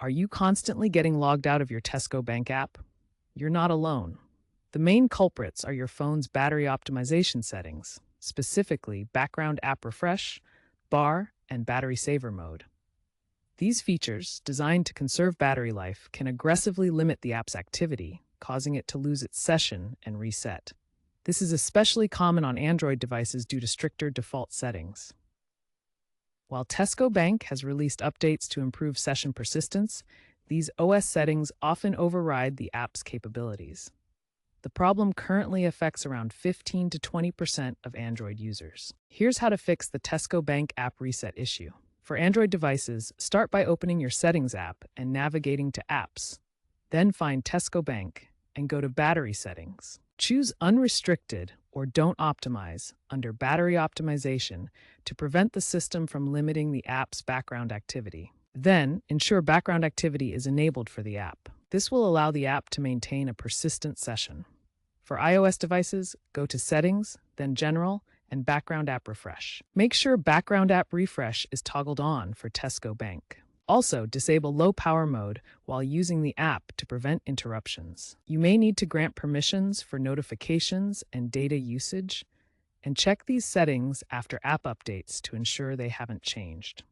Are you constantly getting logged out of your Tesco Bank app? You're not alone. The main culprits are your phone's battery optimization settings, specifically background app refresh, bar, and battery saver mode. These features, designed to conserve battery life, can aggressively limit the app's activity, causing it to lose its session and reset. This is especially common on Android devices due to stricter default settings. While Tesco Bank has released updates to improve session persistence, these OS settings often override the app's capabilities. The problem currently affects around 15 to 20% of Android users. Here's how to fix the Tesco Bank app reset issue. For Android devices, start by opening your Settings app and navigating to Apps. Then find Tesco Bank and go to Battery Settings. Choose Unrestricted or Don't Optimize under Battery Optimization to prevent the system from limiting the app's background activity. Then, ensure background activity is enabled for the app. This will allow the app to maintain a persistent session. For iOS devices, go to Settings, then General, and Background App Refresh. Make sure Background App Refresh is toggled on for Tesco Bank. Also, disable low power mode while using the app to prevent interruptions. You may need to grant permissions for notifications and data usage, and check these settings after app updates to ensure they haven't changed.